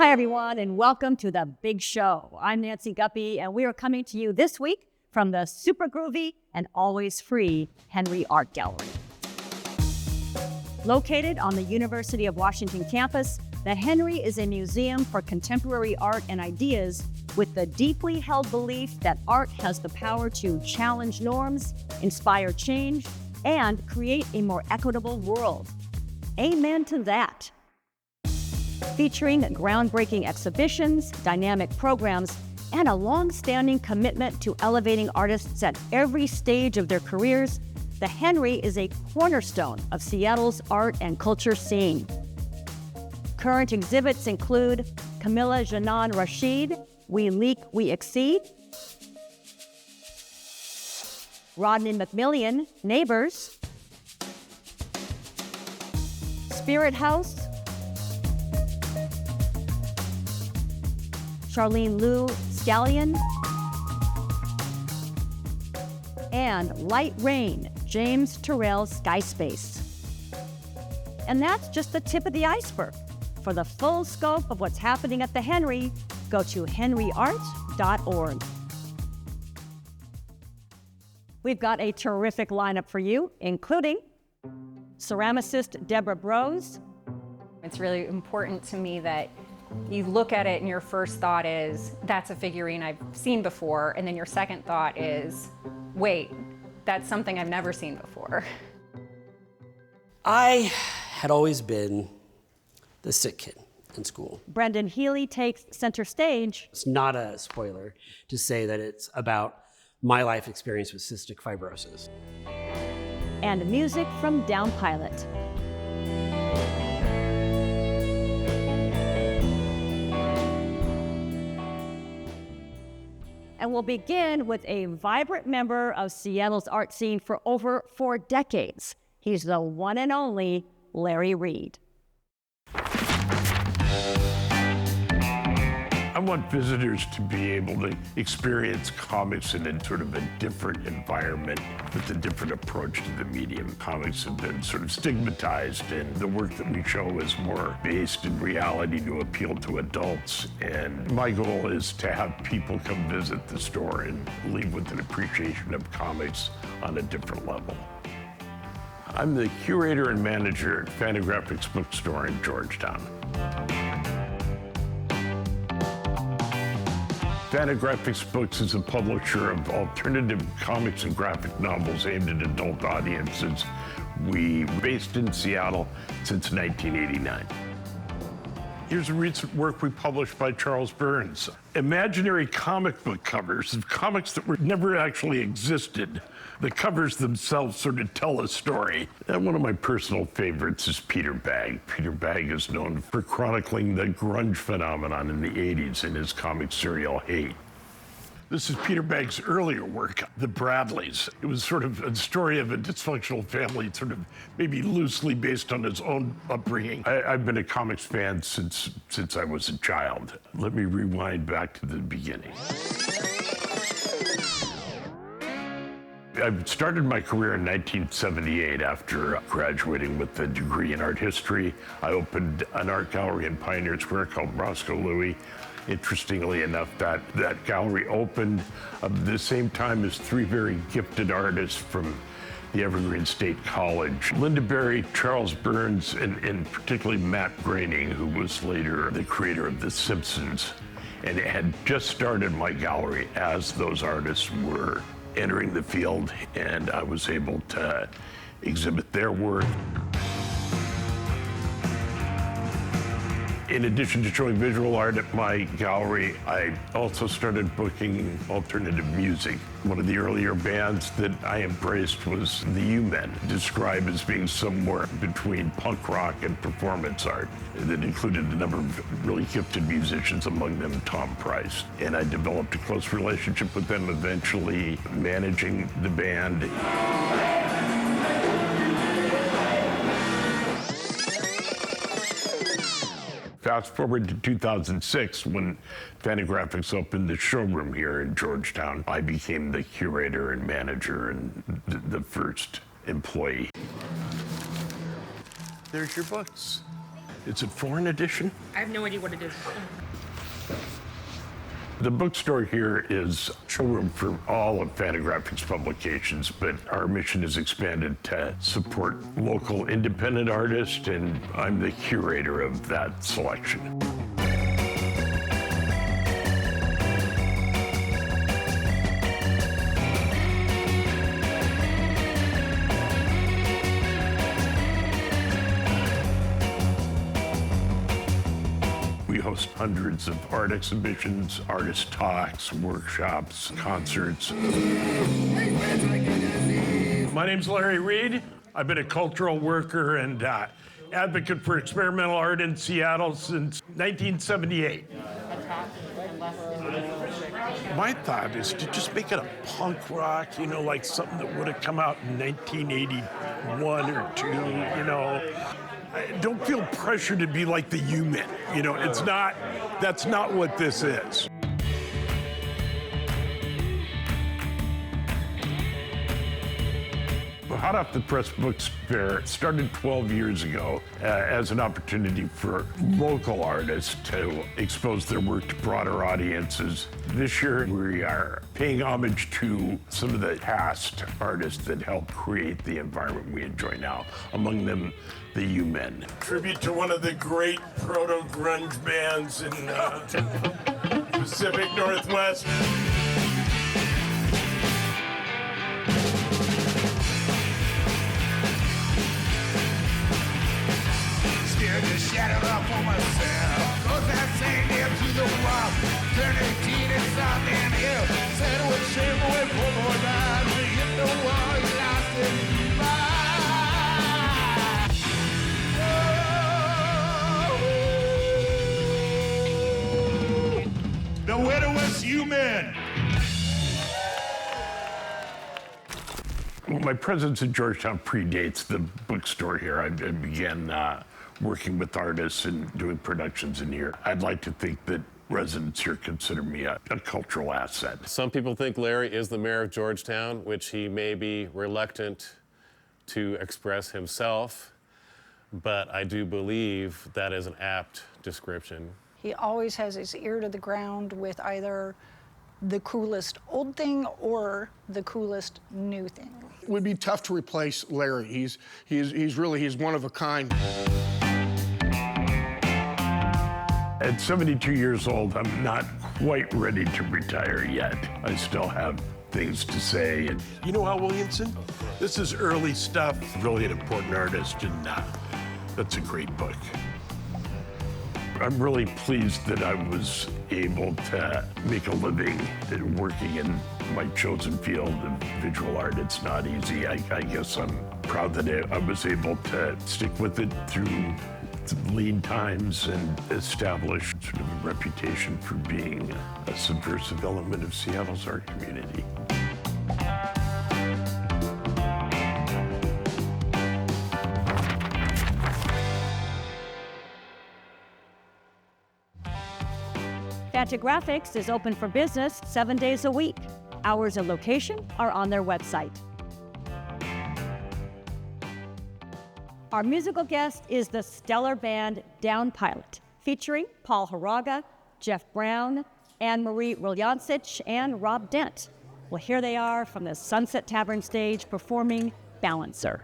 Hi, everyone, and welcome to The Big Show. I'm Nancy Guppy, and we are coming to you this week from the super groovy and always free Henry Art Gallery. Located on the University of Washington campus, the Henry is a museum for contemporary art and ideas with the deeply held belief that art has the power to challenge norms, inspire change, and create a more equitable world. Amen to that. Featuring groundbreaking exhibitions, dynamic programs, and a long-standing commitment to elevating artists at every stage of their careers, the Henry is a cornerstone of Seattle's art and culture scene. Current exhibits include Camilla Janan Rashid, We Leak, We Exceed, Rodney McMillian, Neighbors, Spirit House, Charlene Liu Scallion, and Light Rain, James Terrell Skyspace. And that's just the tip of the iceberg. For the full scope of what's happening at the Henry, go to henryart.org. We've got a terrific lineup for you, including ceramicist Debra Broz. It's really important to me that you look at it and your first thought is, that's a figurine I've seen before, and then your second thought is, wait, that's something I've never seen before. I had always been the sick kid in school. Brendan Healy takes center stage. It's not a spoiler to say that it's about my life experience with cystic fibrosis. And music from Downpilot. And we'll begin with a vibrant member of Seattle's art scene for over 4 decades. He's the one and only Larry Reid. I want visitors to be able to experience comics in a sort of a different environment with a different approach to the medium. Comics have been sort of stigmatized, and the work that we show is more based in reality to appeal to adults. And my goal is to have people come visit the store and leave with an appreciation of comics on a different level. I'm the curator and manager at Fantagraphics Bookstore in Georgetown. Fantagraphics Books is a publisher of alternative comics and graphic novels aimed at adult audiences. We're based in Seattle since 1989. Here's a recent work we published by Charles Burns. Imaginary comic book covers of comics that never actually existed. The covers themselves sort of tell a story. And one of my personal favorites is Peter Bagge. Peter Bagge is known for chronicling the grunge phenomenon in the 80s in his comic serial Hate. This is Peter Bagge's earlier work, The Bradleys. It was sort of a story of a dysfunctional family, sort of maybe loosely based on his own upbringing. I've been a comics fan since I was a child. Let me rewind back to the beginning. I started my career in 1978 after graduating with a degree in art history. I opened an art gallery in Pioneer Square called Roscoe Louis. Interestingly enough, that gallery opened at the same time as 3 very gifted artists from the Evergreen State College. Linda Berry, Charles Burns, and particularly Matt Groening, who was later the creator of The Simpsons. And it had just started my gallery as those artists were entering the field, and I was able to exhibit their work. In addition to showing visual art at my gallery, I also started booking alternative music. One of the earlier bands that I embraced was the U-Men, described as being somewhere between punk rock and performance art. That included a number of really gifted musicians, among them Tom Price. And I developed a close relationship with them, eventually managing the band. Fast forward to 2006, when Fantagraphics opened the showroom here in Georgetown, I became the curator and manager and the first employee. There's your books. Is it foreign edition? I have no idea what it is. The bookstore here is a showroom for all of Fantagraphics publications, but our mission is expanded to support local independent artists, and I'm the curator of that selection. We host hundreds of art exhibitions, artist talks, workshops, concerts. My name's Larry Reid. I've been a cultural worker and advocate for experimental art in Seattle since 1978. My thought is to just make it a punk rock, you know, like something that would have come out in 1981 or 2, you know. I don't feel pressure to be like the U-Men, you know, that's not what this is. Hot Off the Press Books Fair started 12 years ago as an opportunity for local artists to expose their work to broader audiences. This year, we are paying homage to some of the past artists that helped create the environment we enjoy now, among them the U-Men. Tribute to one of the great proto-grunge bands in Pacific Northwest. Shadow up for myself, 'cause that same near to the wall. Turn 18 and something here. Said with shame away for more time. We hit the wall, you lost it. Bye. The widowless U-Men. Well, my presence in Georgetown predates the bookstore here. I began working with artists and doing productions in here. I'd like to think that residents here consider me a cultural asset. Some people think Larry is the mayor of Georgetown, which he may be reluctant to express himself, but I do believe that is an apt description. He always has his ear to the ground with either the coolest old thing or the coolest new thing. It would be tough to replace Larry. He's one of a kind. At 72 years old, I'm not quite ready to retire yet. I still have things to say. And You know Al Williamson? This is early stuff. really an important artist, and that's a great book. I'm really pleased that I was able to make a living working in my chosen field of visual art. It's not easy. I guess I'm proud that I was able to stick with it through lean times and establish sort of a reputation for being a subversive element of Seattle's art community. Fantagraphics is open for business 7 days a week. Hours and location are on their website. Our musical guest is the stellar band Downpilot, featuring Paul Haraga, Jeff Brown, Anne-Marie Riljancic, and Rob Dent. Well, here they are from the Sunset Tavern stage performing Balancer.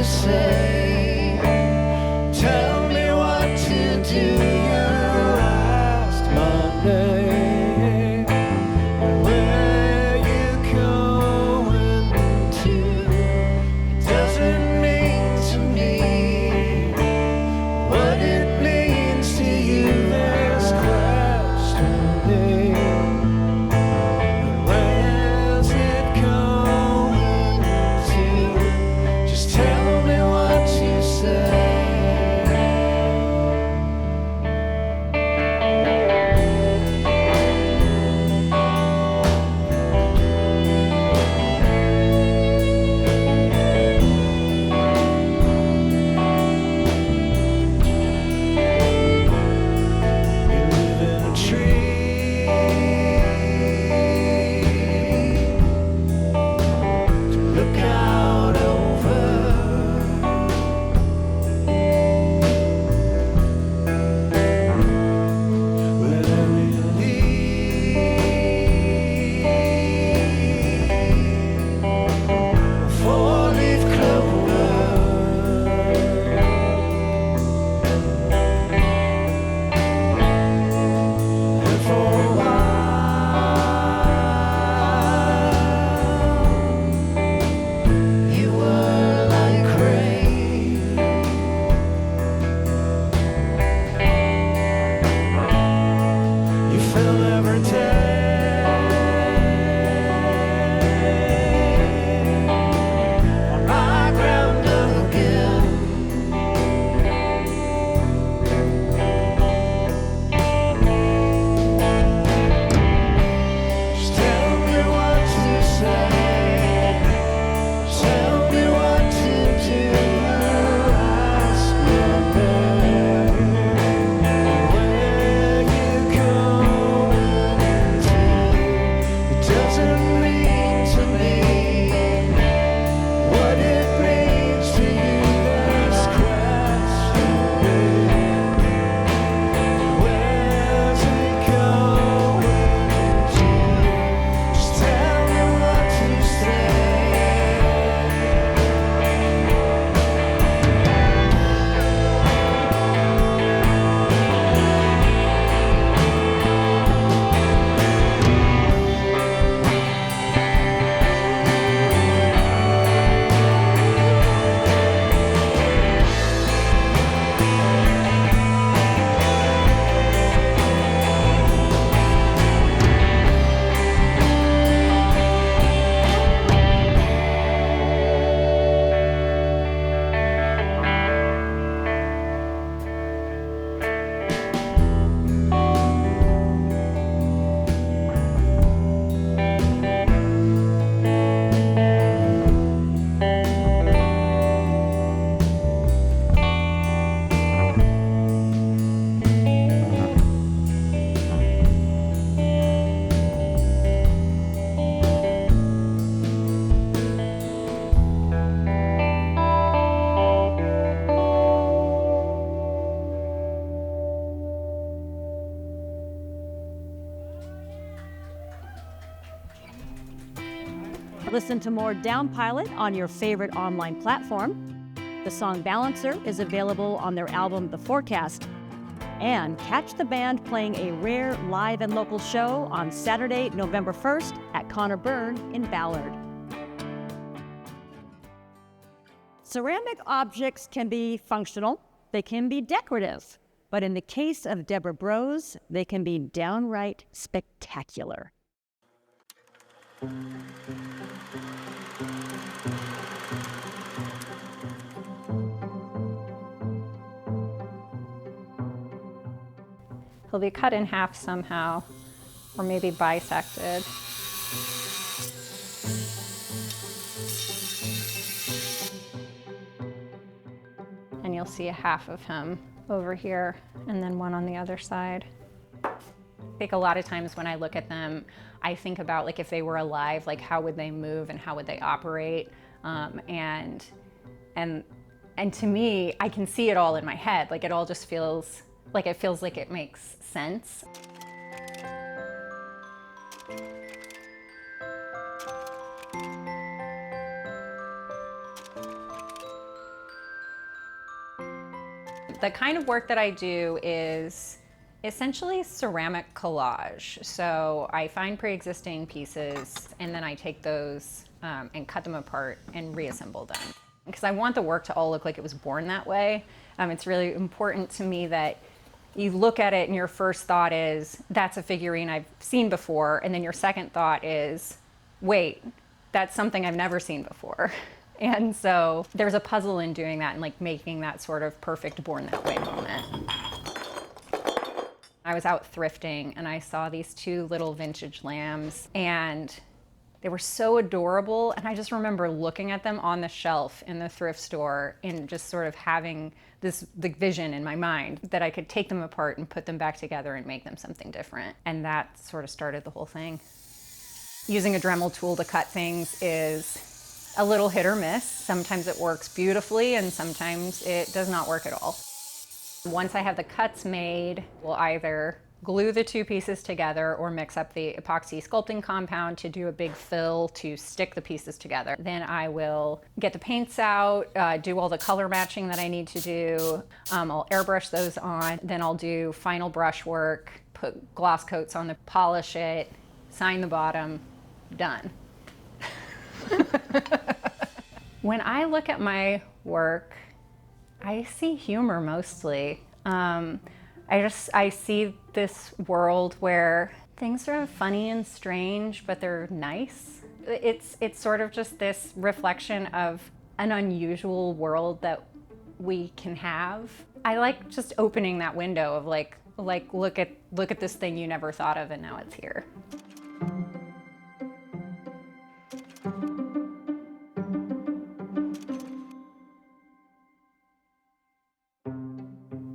say. Tell me what to do. You last Monday. And where you going to? It doesn't mean to me what it means to you. There's questioning. Where's it going to? Just tell me what you say. You live in a tree to look out over. Wherever you leave, a four-leaf clover. And for a while, you were like rain. You fell every day on my ground again. Just tell me what to say. Just tell me what to do. Ask me where you going to. It doesn't mean to me what it means to you. There's questioning. Where's it going to? Just tell me what to say. Listen to more Downpilot on your favorite online platform. The song Balancer is available on their album The Forecast. And catch the band playing a rare live and local show on Saturday, November 1st at Connor Byrne in Ballard. Ceramic objects can be functional, they can be decorative, but in the case of Debra Broz, they can be downright spectacular. He'll be cut in half somehow, or maybe bisected. And you'll see a half of him over here, and then one on the other side. I think a lot of times when I look at them, I think about like if they were alive, like how would they move and how would they operate? And to me, I can see it all in my head. Like it all just feels like it makes sense. The kind of work that I do is essentially ceramic collage. So I find pre-existing pieces and then I take those and cut them apart and reassemble them. Because I want the work to all look like it was born that way. It's really important to me that you look at it and your first thought is, that's a figurine I've seen before. And then your second thought is, wait, that's something I've never seen before. And so there's a puzzle in doing that and like making that sort of perfect born that way moment. I was out thrifting and I saw these two little vintage lambs and they were so adorable. And I just remember looking at them on the shelf in the thrift store and just sort of having the vision in my mind that I could take them apart and put them back together and make them something different. And that sort of started the whole thing. Using a Dremel tool to cut things is a little hit or miss. Sometimes it works beautifully and sometimes it does not work at all. Once I have the cuts made, we'll either glue the two pieces together or mix up the epoxy sculpting compound to do a big fill to stick the pieces together. Then I will get the paints out, do all the color matching that I need to do. I'll airbrush those on. Then I'll do final brush work, put gloss coats on the, polish it, sign the bottom, done. When I look at my work, I see humor mostly. I see this world where things are funny and strange, but they're nice. It's sort of just this reflection of an unusual world that we can have. I like just opening that window of like look at this thing you never thought of and now it's here.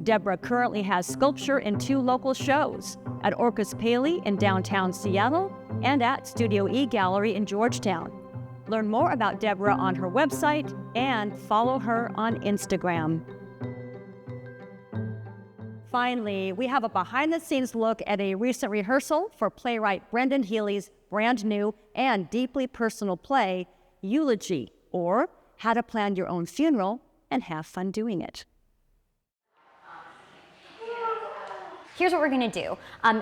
Debra currently has sculpture in 2 local shows, at Orcus Paley in downtown Seattle and at Studio E Gallery in Georgetown. Learn more about Debra on her website and follow her on Instagram. Finally, we have a behind-the-scenes look at a recent rehearsal for playwright Brendan Healy's brand new and deeply personal play, Eulogy, or How to Plan Your Own Funeral and Have Fun Doing It. Here's what we're gonna do.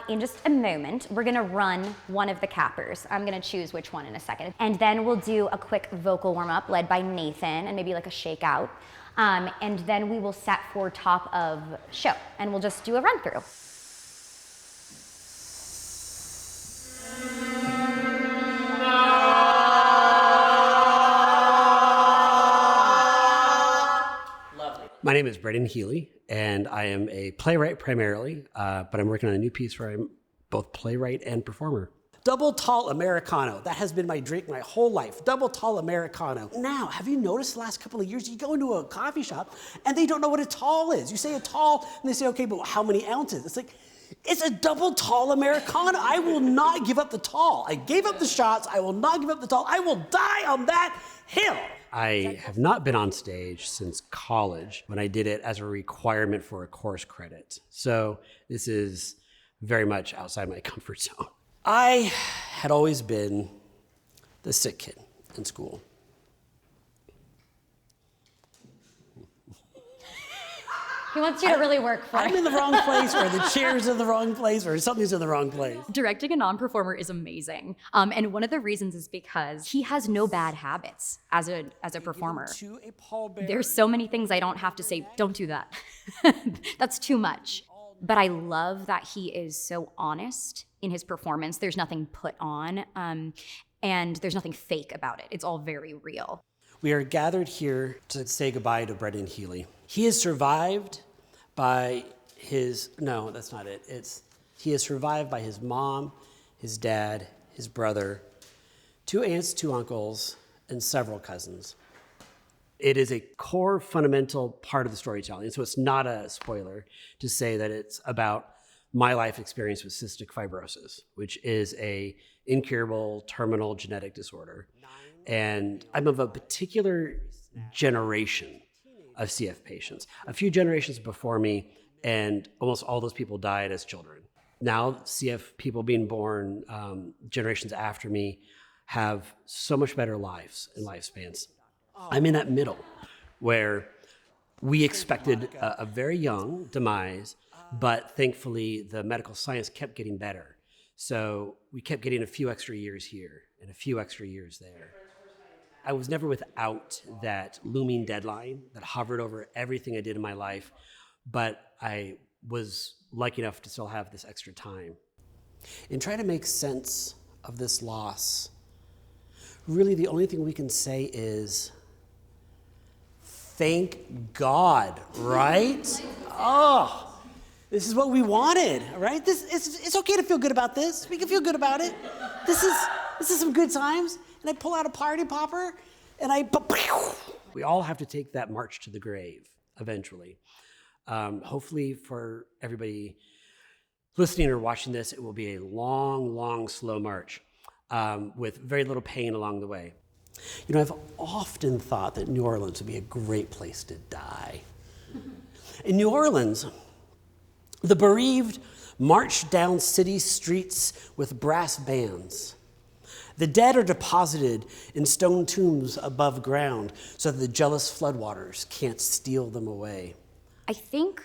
In just a moment, we're gonna run one of the cappers. I'm gonna choose which one in a second. And then we'll do a quick vocal warm-up led by Nathan and maybe like a shakeout. And then we will set for top of show and we'll just do a run through. My name is Brendan Healy, and I am a playwright primarily, but I'm working on a new piece where I'm both playwright and performer. Double tall Americano. That has been my drink my whole life. Double tall Americano. Now, have you noticed the last couple of years, you go into a coffee shop and they don't know what a tall is. You say a tall, and they say, okay, but how many ounces? It's like, it's a double tall Americano. I will not give up the tall. I gave up the shots. I will not give up the tall. I will die on that hill. I have not been on stage since college when I did it as a requirement for a course credit. So this is very much outside my comfort zone. I had always been the sick kid in school. He wants you to really work for it. I'm in the wrong place, or the chair's in the wrong place, or something's in the wrong place. Directing a non-performer is amazing. And one of the reasons is because he has no bad habits as a performer. There's so many things I don't have to say, don't do that. That's too much. But I love that he is so honest in his performance. There's nothing put on, and there's nothing fake about it. It's all very real. We are gathered here to say goodbye to Brendan Healy. He is survived by his, no, that's not it. He is survived by his mom, his dad, his brother, 2 aunts, 2 uncles, and several cousins. It is a core fundamental part of the storytelling. So it's not a spoiler to say that it's about my life experience with cystic fibrosis, which is a incurable terminal genetic disorder. And I'm of a particular generation of CF patients. A few generations before me, and almost all those people died as children. Now, CF people being born generations after me have so much better lives and lifespans. I'm in that middle where We expected a very young demise, but thankfully the medical science kept getting better. So we kept getting a few extra years here and a few extra years there. I was never without that looming deadline that hovered over everything I did in my life, but I was lucky enough to still have this extra time. In trying to make sense of this loss, really the only thing we can say is, thank God, right? Oh, this is what we wanted, right? It's okay to feel good about this. We can feel good about it. This is some good times. And I pull out a party popper, and we all have to take that march to the grave eventually. Hopefully for everybody listening or watching this, it will be a long, long, slow march with very little pain along the way. You know, I've often thought that New Orleans would be a great place to die. In New Orleans, the bereaved march down city streets with brass bands. The dead are deposited in stone tombs above ground so that the jealous floodwaters can't steal them away. I think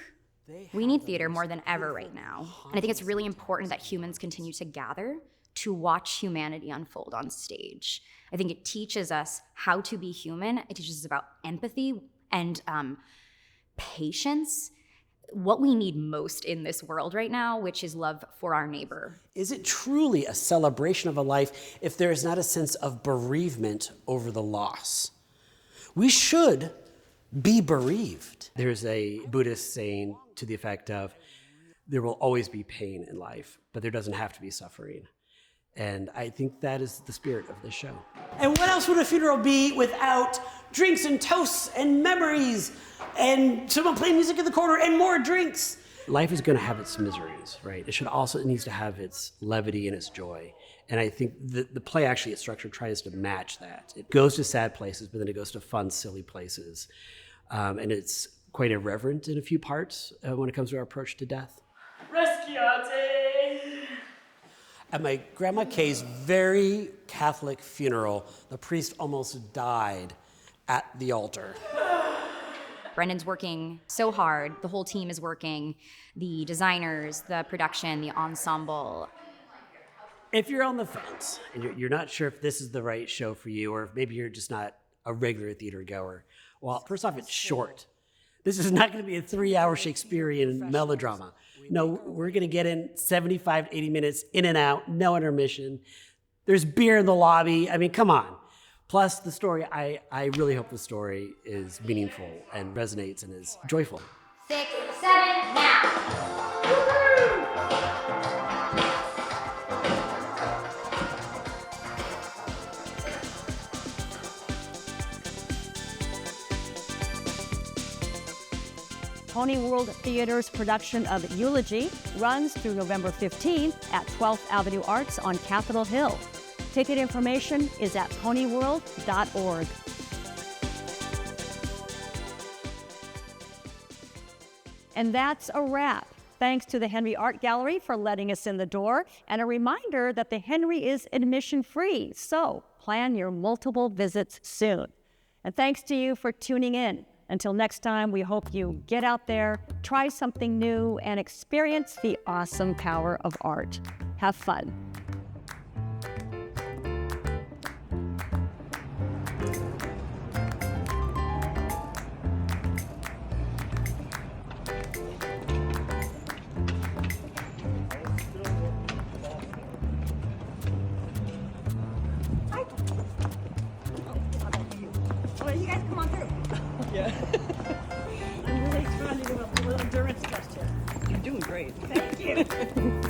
we need theater more than ever right now. And I think it's really important that humans continue to gather to watch humanity unfold on stage. I think it teaches us how to be human. It teaches us about empathy and patience, what we need most in this world right now, which is love for our neighbor. Is it truly a celebration of a life if there is not a sense of bereavement over the loss? We should be bereaved. There's a Buddhist saying to the effect of, there will always be pain in life, but there doesn't have to be suffering. And I think that is the spirit of this show. And what else would a funeral be without drinks and toasts and memories and someone playing music in the corner and more drinks? Life is going to have its miseries, right? It needs to have its levity and its joy. And I think the play actually, its structure tries to match that. It goes to sad places, but then it goes to fun, silly places. And it's quite irreverent in a few parts when it comes to our approach to death. Resciate! At my Grandma Kay's very Catholic funeral, the priest almost died at the altar. Brendan's working so hard. The whole team is working. The designers, the production, the ensemble. If you're on the fence and you're not sure if this is the right show for you, or if maybe you're just not a regular theater goer, well, first off, it's short. This is not going to be a 3-hour Shakespearean melodrama. No, we're going to get in 75, 80 minutes, in and out, no intermission. There's beer in the lobby. I mean, come on. Plus, the story, I really hope the story is meaningful and resonates and is joyful. 6, 7, now. Pony World Theater's production of Eulogy runs through November 15th at 12th Avenue Arts on Capitol Hill. Ticket information is at ponyworld.org. And that's a wrap. Thanks to the Henry Art Gallery for letting us in the door, and a reminder that the Henry is admission free, so plan your multiple visits soon. And thanks to you for tuning in. Until next time, we hope you get out there, try something new, and experience the awesome power of art. Have fun. You guys come on through. Yeah. I'm really trying to do a little endurance test here. You're doing great. Thank you.